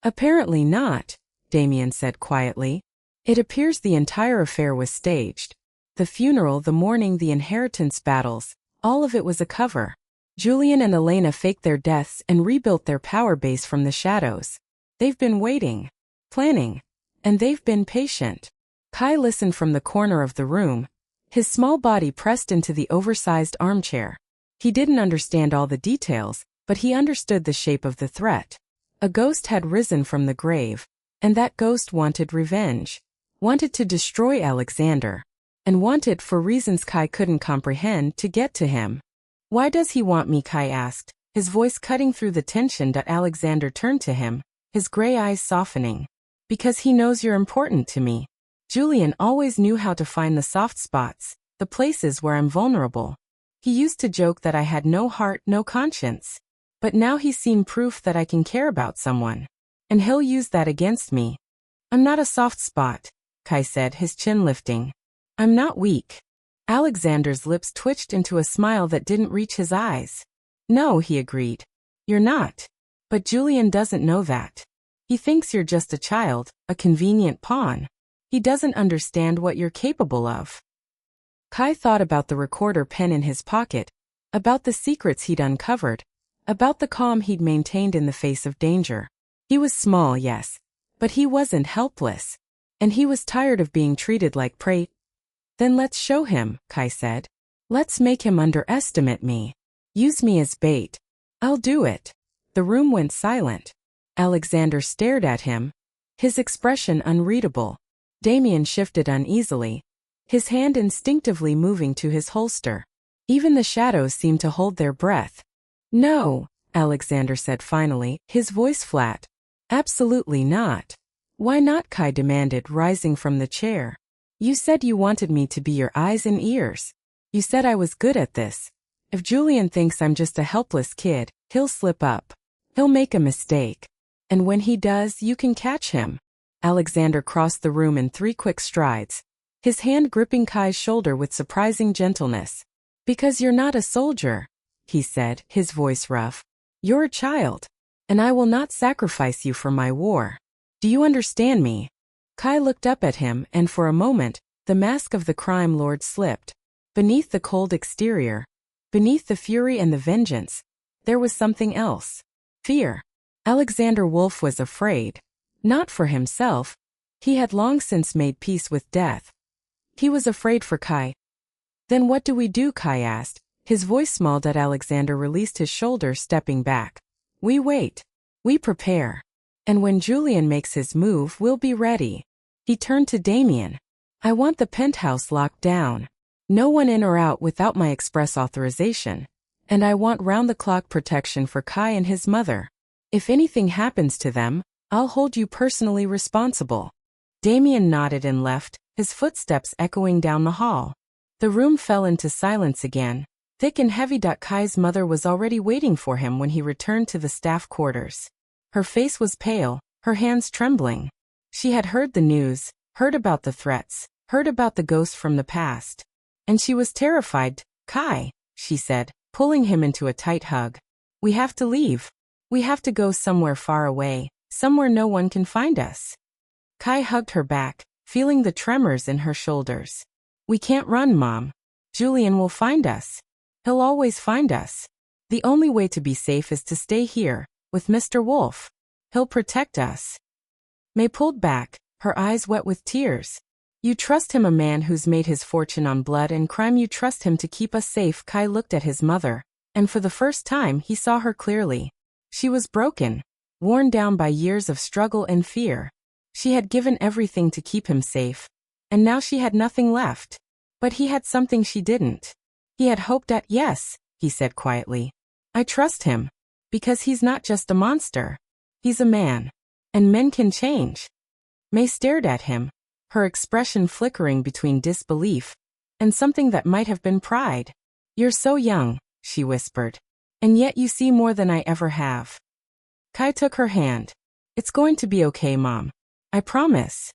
"Apparently not," Damien said quietly. "It appears the entire affair was staged. The funeral, the mourning, the inheritance battles, all of it was a cover. Julian and Elena faked their deaths and rebuilt their power base from the shadows. They've been waiting, planning, and they've been patient." Kai listened from the corner of the room, his small body pressed into the oversized armchair. He didn't understand all the details, but he understood the shape of the threat. A ghost had risen from the grave, and that ghost wanted revenge, wanted to destroy Alexander, and wanted, for reasons Kai couldn't comprehend, to get to him. "Why does he want me?" Kai asked, his voice cutting through the tension. Alexander turned to him, his gray eyes softening. "Because he knows you're important to me. Julian always knew how to find the soft spots, the places where I'm vulnerable. He used to joke that I had no heart, no conscience. But now he's seen proof that I can care about someone. And he'll use that against me." "I'm not a soft spot," Kai said, his chin lifting. "I'm not weak." Alexander's lips twitched into a smile that didn't reach his eyes. "No," he agreed. "You're not. But Julian doesn't know that. He thinks you're just a child, a convenient pawn. He doesn't understand what you're capable of." Kai thought about the recorder pen in his pocket, about the secrets he'd uncovered, about the calm he'd maintained in the face of danger. He was small, yes, but he wasn't helpless. And he was tired of being treated like prey. "Then let's show him," Kai said. "Let's make him underestimate me. Use me as bait. I'll do it." The room went silent. Alexander stared at him, his expression unreadable. Damien shifted uneasily. his hand instinctively moving to his holster. Even the shadows seemed to hold their breath. "No," Alexander said finally, his voice flat. "Absolutely not." "Why not?" Kai demanded, rising from the chair. "You said you wanted me to be your eyes and ears. You said I was good at this. If Julian thinks I'm just a helpless kid, he'll slip up. He'll make a mistake. And when he does, you can catch him." Alexander crossed the room in 3 quick strides, his hand gripping Kai's shoulder with surprising gentleness. "Because you're not a soldier," he said, his voice rough. "You're a child. And I will not sacrifice you for my war. Do you understand me?" Kai looked up at him, and for a moment, the mask of the crime lord slipped. Beneath the cold exterior, beneath the fury and the vengeance, there was something else. Fear. Alexander Wolf was afraid. Not for himself. He had long since made peace with death. He was afraid for Kai. "Then what do we do?" Kai asked. His voice smalled as Alexander released his shoulder, stepping back. "We wait. We prepare. And when Julian makes his move, we'll be ready." He turned to Damien. "I want the penthouse locked down. No one in or out without my express authorization. And I want round-the-clock protection for Kai and his mother. If anything happens to them, I'll hold you personally responsible." Damien nodded and left, his footsteps echoing down the hall. The room fell into silence again, thick and heavy. Kai's mother was already waiting for him when he returned to the staff quarters. Her face was pale, her hands trembling. She had heard the news, heard about the threats, heard about the ghost from the past. And she was terrified. "Kai," she said, pulling him into a tight hug. "We have to leave. We have to go somewhere far away, somewhere no one can find us." Kai hugged her back, feeling the tremors in her shoulders. "We can't run, Mom. Julian will find us. He'll always find us. The only way to be safe is to stay here, with Mr. Wolf. He'll protect us." May pulled back, her eyes wet with tears. "You trust him, a man who's made his fortune on blood and crime. You trust him to keep us safe." Kai looked at his mother, and for the first time he saw her clearly. She was broken, worn down by years of struggle and fear. She had given everything to keep him safe, and now she had nothing left. But he had something she didn't. He had hoped at. "Yes," he said quietly. "I trust him. Because he's not just a monster. He's a man. And men can change." May stared at him, her expression flickering between disbelief and something that might have been pride. "You're so young," she whispered. "And yet you see more than I ever have." Kai took her hand. "It's going to be okay, Mom. I promise."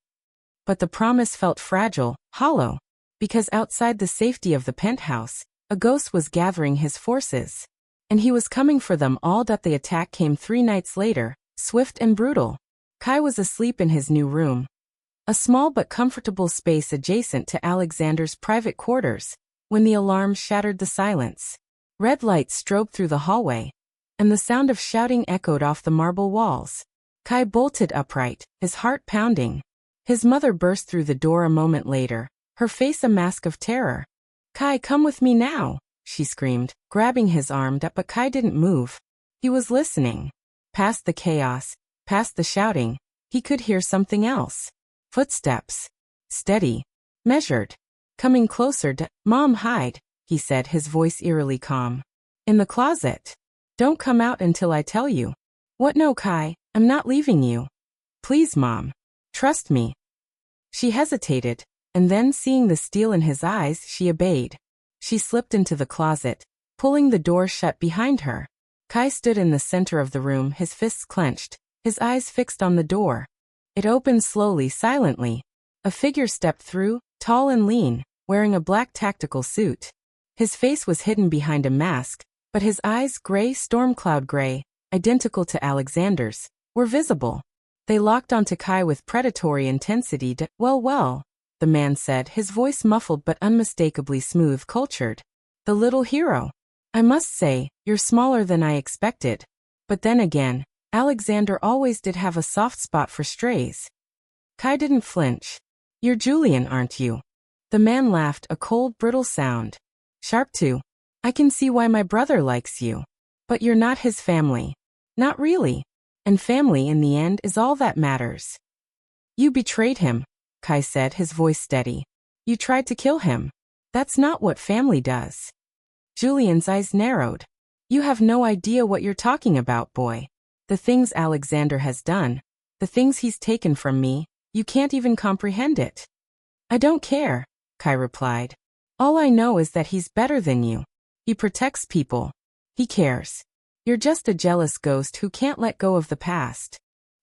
But the promise felt fragile, hollow. Because outside the safety of the penthouse, a ghost was gathering his forces. And he was coming for them all. The attack came 3 nights later, swift and brutal. Kai was asleep in his new room. A small but comfortable space adjacent to Alexander's private quarters, when the alarm shattered the silence. Red lights strobed through the hallway, and the sound of shouting echoed off the marble walls. Kai bolted upright, his heart pounding. His mother burst through the door a moment later, her face a mask of terror. "Kai, come with me now," she screamed, grabbing his arm. But Kai didn't move. He was listening. Past the chaos, past the shouting, he could hear something else. Footsteps. Steady. Measured. Coming closer. "Mom, hide," he said, his voice eerily calm. "In the closet. Don't come out until I tell you." "What? No, Kai, I'm not leaving you. Please, Mom. Trust me." She hesitated, and then seeing the steel in his eyes, she obeyed. She slipped into the closet, pulling the door shut behind her. Kai stood in the center of the room, his fists clenched, his eyes fixed on the door. It opened slowly, silently. A figure stepped through, tall and lean, wearing a black tactical suit. His face was hidden behind a mask, but his eyes, gray, storm cloud gray, identical to Alexander's, were visible. They locked onto Kai with predatory intensity. Well, the man said, his voice muffled but unmistakably smooth, cultured. "The little hero. I must say, you're smaller than I expected. But then again, Alexander always did have a soft spot for strays." Kai didn't flinch. "You're Julian, aren't you?" The man laughed, a cold, brittle sound. "Sharp too. I can see why my brother likes you. But you're not his family. Not really. And family in the end is all that matters." "You betrayed him," Kai said, his voice steady. You tried to kill him. That's not what family does. Julian's eyes narrowed. You have no idea what you're talking about, boy. The things Alexander has done, the things he's taken from me, you can't even comprehend it. I don't care, Kai replied. All I know is that he's better than you. He protects people. He cares. You're just a jealous ghost who can't let go of the past.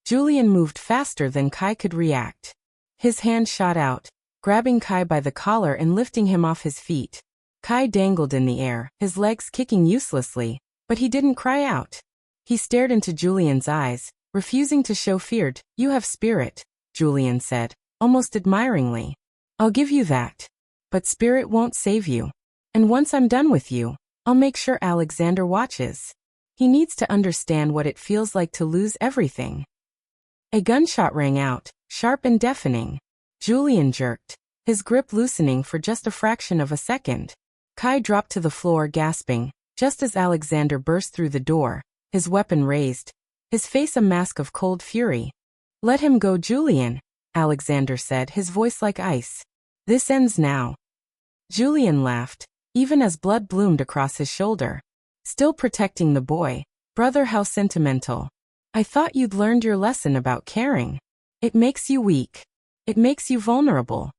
Julian moved faster than Kai could react. His hand shot out, grabbing Kai by the collar and lifting him off his feet. Kai dangled in the air, his legs kicking uselessly, but he didn't cry out. He stared into Julian's eyes, refusing to show fear. You have spirit, Julian said, almost admiringly. I'll give you that. But spirit won't save you. And once I'm done with you, I'll make sure Alexander watches. He needs to understand what it feels like to lose everything. A gunshot rang out, sharp and deafening. Julian jerked, his grip loosening for just a fraction of a second. Kai dropped to the floor gasping, just as Alexander burst through the door, his weapon raised, his face a mask of cold fury. Let him go, Julian, Alexander said, his voice like ice. This ends now. Julian laughed, even as blood bloomed across his shoulder. Still protecting the boy. Brother, how sentimental. I thought you'd learned your lesson about caring. It makes you weak. It makes you vulnerable.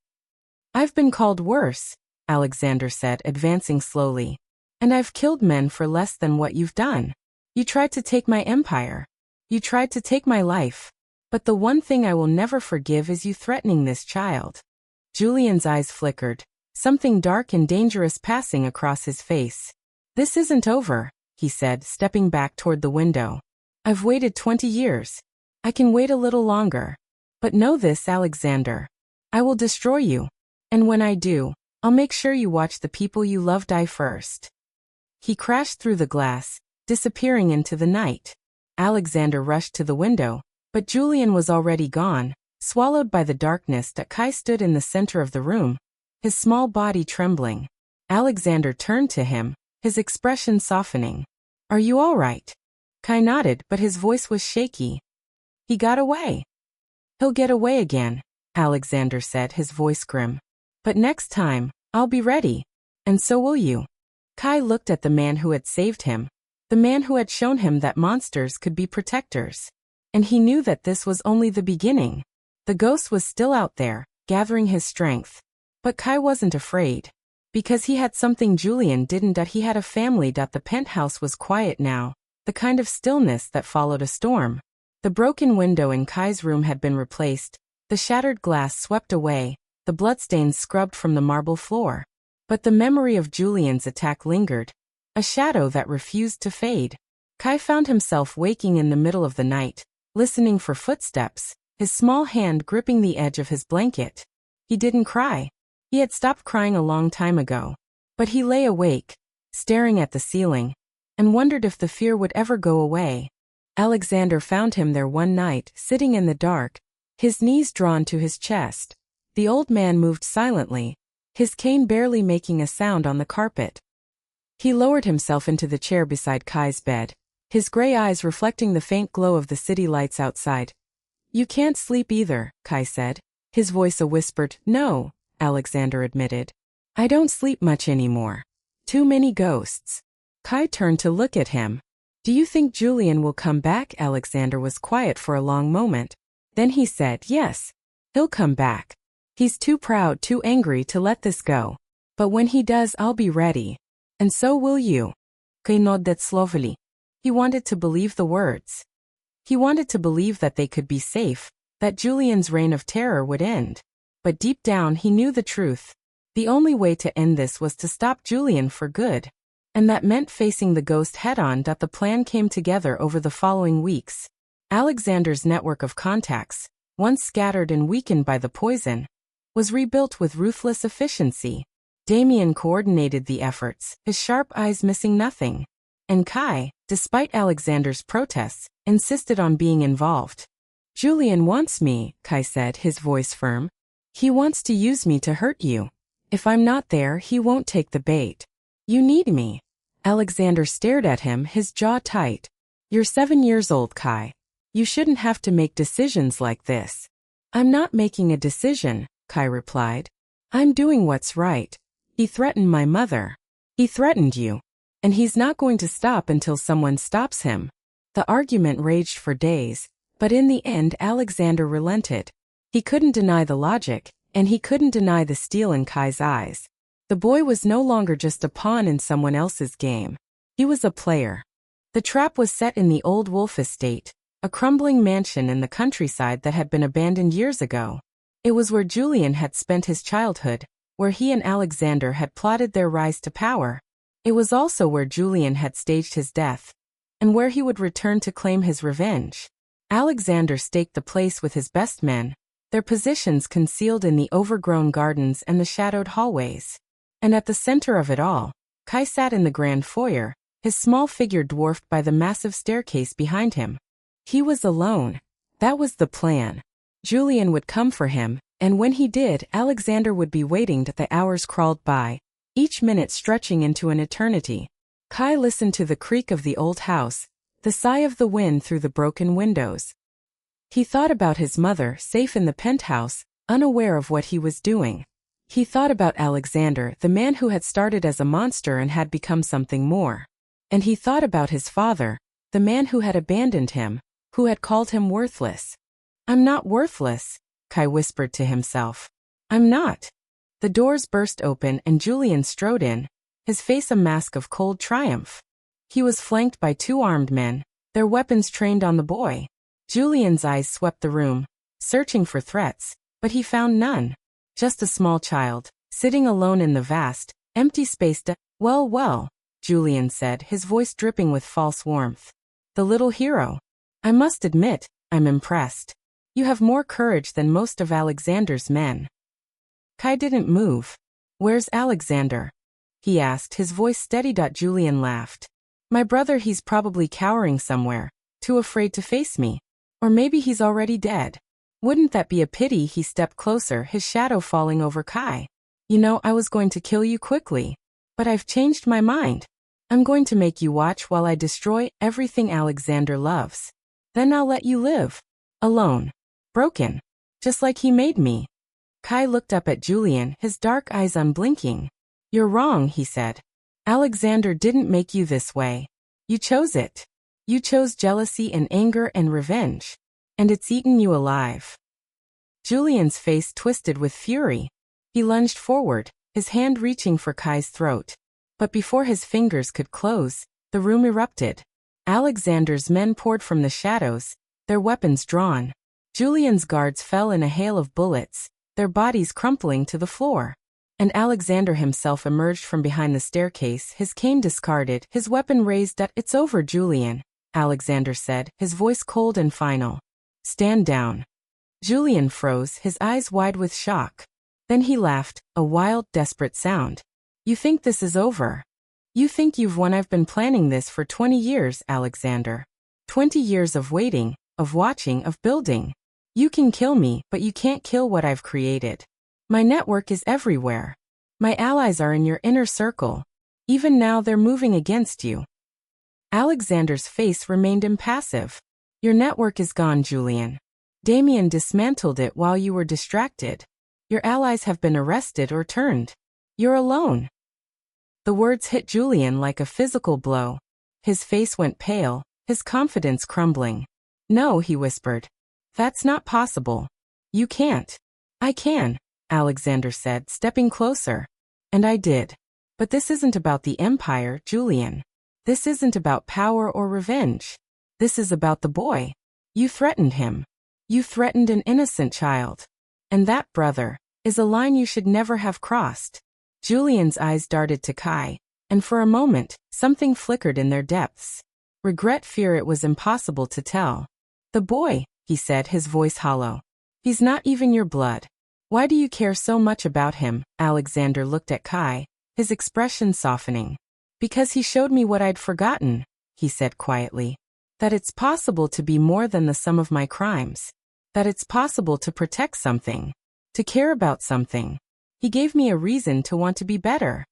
I've been called worse, Alexander said, advancing slowly. And I've killed men for less than what you've done. You tried to take my empire. You tried to take my life. But the one thing I will never forgive is you threatening this child. Julian's eyes flickered, something dark and dangerous passing across his face. This isn't over, he said, stepping back toward the window. I've waited 20 years. I can wait a little longer. But know this, Alexander. I will destroy you. And when I do, I'll make sure you watch the people you love die first. He crashed through the glass, disappearing into the night. Alexander rushed to the window, but Julian was already gone, swallowed by the darkness. That Kai stood in the center of the room, his small body trembling. Alexander turned to him, his expression softening. Are you all right? Kai nodded, but his voice was shaky. He got away. He'll get away again, Alexander said, his voice grim. But next time, I'll be ready. And so will you. Kai looked at the man who had saved him, the man who had shown him that monsters could be protectors. And he knew that this was only the beginning. The ghost was still out there, gathering his strength. But Kai wasn't afraid. Because he had something Julian didn't. That he had a family. That the penthouse was quiet now, the kind of stillness that followed a storm. The broken window in Kai's room had been replaced, the shattered glass swept away, the bloodstains scrubbed from the marble floor. But the memory of Julian's attack lingered, a shadow that refused to fade. Kai found himself waking in the middle of the night, listening for footsteps, his small hand gripping the edge of his blanket. He didn't cry. He had stopped crying a long time ago. But he lay awake, staring at the ceiling, and wondered if the fear would ever go away. Alexander found him there one night, sitting in the dark, his knees drawn to his chest. The old man moved silently, his cane barely making a sound on the carpet. He lowered himself into the chair beside Kai's bed, his gray eyes reflecting the faint glow of the city lights outside. You can't sleep either, Kai said, his voice a whispered. No, Alexander admitted. I don't sleep much anymore. Too many ghosts. Kai turned to look at him. Do you think Julian will come back? Alexander was quiet for a long moment. Then he said, yes, he'll come back. He's too proud, too angry to let this go. But when he does, I'll be ready. And so will you. Kai nodded slowly. He wanted to believe the words. He wanted to believe that they could be safe, that Julian's reign of terror would end. But deep down he knew the truth. The only way to end this was to stop Julian for good. And that meant facing the ghost head-on. The plan came together over the following weeks. Alexander's network of contacts, once scattered and weakened by the poison, was rebuilt with ruthless efficiency. Damien coordinated the efforts, his sharp eyes missing nothing. And Kai, despite Alexander's protests, insisted on being involved. Julian wants me, Kai said, his voice firm. He wants to use me to hurt you. If I'm not there, he won't take the bait. You need me. Alexander stared at him, his jaw tight. You're 7 years old, Kai. You shouldn't have to make decisions like this. I'm not making a decision, Kai replied. I'm doing what's right. He threatened my mother. He threatened you. And he's not going to stop until someone stops him. The argument raged for days, but in the end Alexander relented. He couldn't deny the logic, and he couldn't deny the steel in Kai's eyes. The boy was no longer just a pawn in someone else's game. He was a player. The trap was set in the old Wolf estate, a crumbling mansion in the countryside that had been abandoned years ago. It was where Julian had spent his childhood, where he and Alexander had plotted their rise to power. It was also where Julian had staged his death, and where he would return to claim his revenge. Alexander staked the place with his best men, their positions concealed in the overgrown gardens and the shadowed hallways. And at the center of it all, Kai sat in the grand foyer, his small figure dwarfed by the massive staircase behind him. He was alone. That was the plan. Julian would come for him, and when he did, Alexander would be waiting. The hours crawled by, each minute stretching into an eternity. Kai listened to the creak of the old house, the sigh of the wind through the broken windows. He thought about his mother, safe in the penthouse, unaware of what he was doing. He thought about Alexander, the man who had started as a monster and had become something more. And he thought about his father, the man who had abandoned him, who had called him worthless. I'm not worthless, Kai whispered to himself. I'm not. The doors burst open and Julian strode in, his face a mask of cold triumph. He was flanked by two armed men, their weapons trained on the boy. Julian's eyes swept the room, searching for threats, but he found none. Just a small child, sitting alone in the vast, empty space. Well, Julian said, his voice dripping with false warmth. The little hero. I must admit, I'm impressed. You have more courage than most of Alexander's men. Kai didn't move. Where's Alexander? He asked, his voice steady. Julian laughed. My brother, he's probably cowering somewhere, too afraid to face me. Or maybe he's already dead. Wouldn't that be a pity? He stepped closer, his shadow falling over Kai. You know, I was going to kill you quickly. But I've changed my mind. I'm going to make you watch while I destroy everything Alexander loves. Then I'll let you live. Alone. Broken. Just like he made me. Kai looked up at Julian, his dark eyes unblinking. You're wrong, he said. Alexander didn't make you this way. You chose it. You chose jealousy and anger and revenge. And it's eaten you alive. Julian's face twisted with fury. He lunged forward, his hand reaching for Kai's throat. But before his fingers could close, the room erupted. Alexander's men poured from the shadows, their weapons drawn. Julian's guards fell in a hail of bullets, their bodies crumpling to the floor. And Alexander himself emerged from behind the staircase, his cane discarded, his weapon raised. It's over, Julian, Alexander said, his voice cold and final. Stand down. Julian froze, his eyes wide with shock. Then he laughed, a wild, desperate sound. You think this is over? You think you've won? I've been planning this for 20 years, Alexander. 20 years of waiting, of watching, of building. You can kill me, but you can't kill what I've created. My network is everywhere. My allies are in your inner circle. Even now they're moving against you. Alexander's face remained impassive. Your network is gone, Julian. Damien dismantled it while you were distracted. Your allies have been arrested or turned. You're alone. The words hit Julian like a physical blow. His face went pale, his confidence crumbling. No, he whispered. That's not possible. You can't. I can, Alexander said, stepping closer. And I did. But this isn't about the Empire, Julian. This isn't about power or revenge. This is about the boy. You threatened him. You threatened an innocent child. And that, brother, is a line you should never have crossed. Julian's eyes darted to Kai, and for a moment, something flickered in their depths. Regret, fear, it was impossible to tell. The boy, he said, his voice hollow. He's not even your blood. Why do you care so much about him? Alexander looked at Kai, his expression softening. Because he showed me what I'd forgotten, he said quietly. That it's possible to be more than the sum of my crimes. That it's possible to protect something. To care about something. He gave me a reason to want to be better.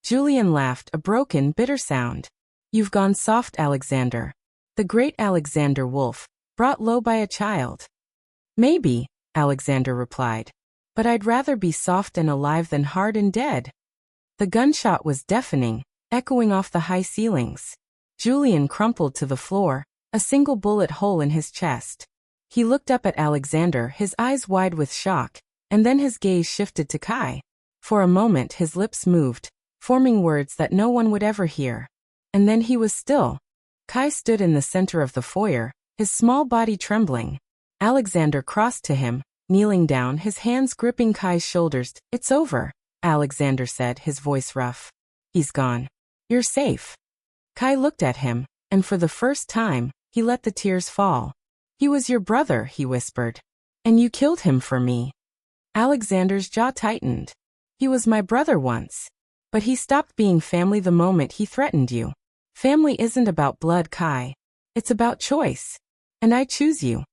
Julian laughed, a broken, bitter sound. You've gone soft, Alexander. The great Alexander Wolf, brought low by a child. Maybe, Alexander replied. But I'd rather be soft and alive than hard and dead. The gunshot was deafening, echoing off the high ceilings. Julian crumpled to the floor, a single bullet hole in his chest. He looked up at Alexander, his eyes wide with shock, and then his gaze shifted to Kai. For a moment his lips moved, forming words that no one would ever hear. And then he was still. Kai stood in the center of the foyer, his small body trembling. Alexander crossed to him, kneeling down, his hands gripping Kai's shoulders. "It's over," Alexander said, his voice rough. "He's gone. You're safe." Kai looked at him, and for the first time, he let the tears fall. "He was your brother," he whispered. "And you killed him for me." Alexander's jaw tightened. "He was my brother once. But he stopped being family the moment he threatened you. Family isn't about blood, Kai. It's about choice. And I choose you."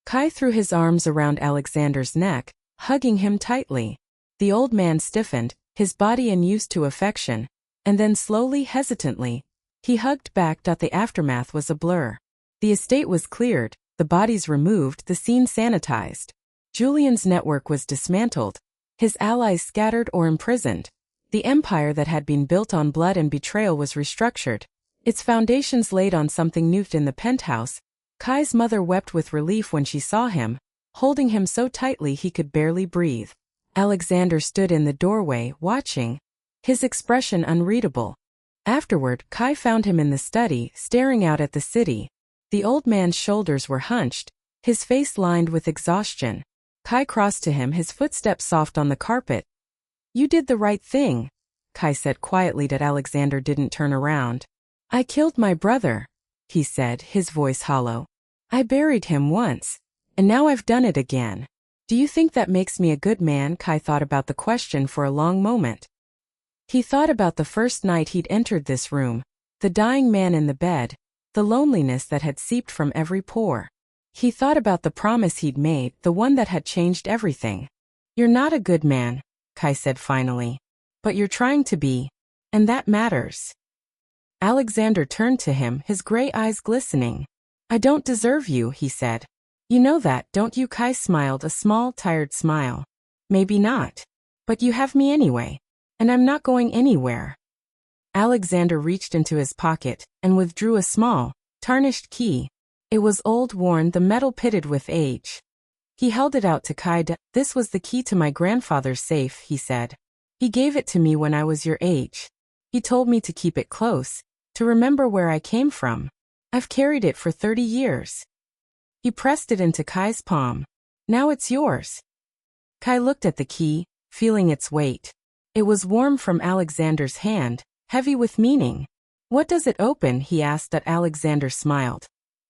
Kai threw his arms around Alexander's neck, hugging him tightly. The old man stiffened, his body unused to affection, and then slowly, hesitantly, he hugged back. The aftermath was a blur. The estate was cleared, the bodies removed, the scene sanitized. Julian's network was dismantled, his allies scattered or imprisoned. The empire that had been built on blood and betrayal was restructured, its foundations laid on something new. In the penthouse, Kai's mother wept with relief when she saw him, holding him so tightly he could barely breathe. Alexander stood in the doorway, watching, his expression unreadable. Afterward, Kai found him in the study, staring out at the city. The old man's shoulders were hunched, his face lined with exhaustion. Kai crossed to him, his footsteps soft on the carpet. "You did the right thing," Kai said quietly. Alexander didn't turn around. "I killed my brother," he said, his voice hollow. "I buried him once, and now I've done it again. Do you think that makes me a good man?" Kai thought about the question for a long moment. He thought about the first night he'd entered this room, the dying man in the bed, the loneliness that had seeped from every pore. He thought about the promise he'd made, the one that had changed everything. "You're not a good man," Kai said finally. "But you're trying to be, and that matters." Alexander turned to him, his gray eyes glistening. "I don't deserve you," he said. "You know that, don't you?" Kai smiled, a small, tired smile. "Maybe not. But you have me anyway. And I'm not going anywhere." Alexander reached into his pocket and withdrew a small, tarnished key. It was old, worn, the metal pitted with age. He held it out to Kai. "This was the key to my grandfather's safe," he said. "He gave it to me when I was your age. He told me to keep it close, to remember where I came from. I've carried it for 30 years. He pressed it into Kai's palm. "Now it's yours." Kai looked at the key, feeling its weight. It was warm from Alexander's hand, heavy with meaning. "What does it open?" he asked. Alexander smiled.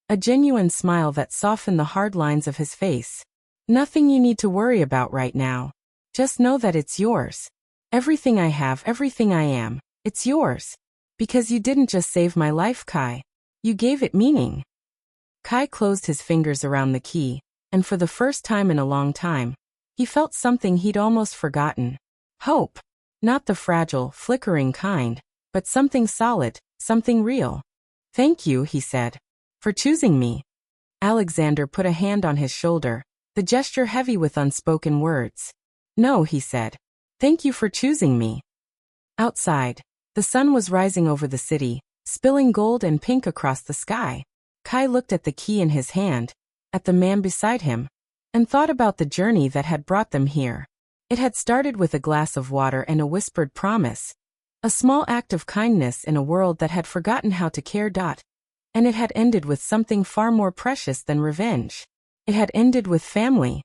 A genuine smile that softened the hard lines of his face. "Nothing you need to worry about right now. Just know that it's yours. Everything I have, everything I am, it's yours. Because you didn't just save my life, Kai. You gave it meaning." Kai closed his fingers around the key, and for the first time in a long time, he felt something he'd almost forgotten. Hope. Not the fragile, flickering kind, but something solid, something real. "Thank you," he said, "for choosing me." Alexander put a hand on his shoulder, the gesture heavy with unspoken words. "No," he said. "Thank you for choosing me." Outside, the sun was rising over the city, spilling gold and pink across the sky. Kai looked at the key in his hand, at the man beside him, and thought about the journey that had brought them here. It had started with a glass of water and a whispered promise, a small act of kindness in a world that had forgotten how to care. And it had ended with something far more precious than revenge. It had ended with family.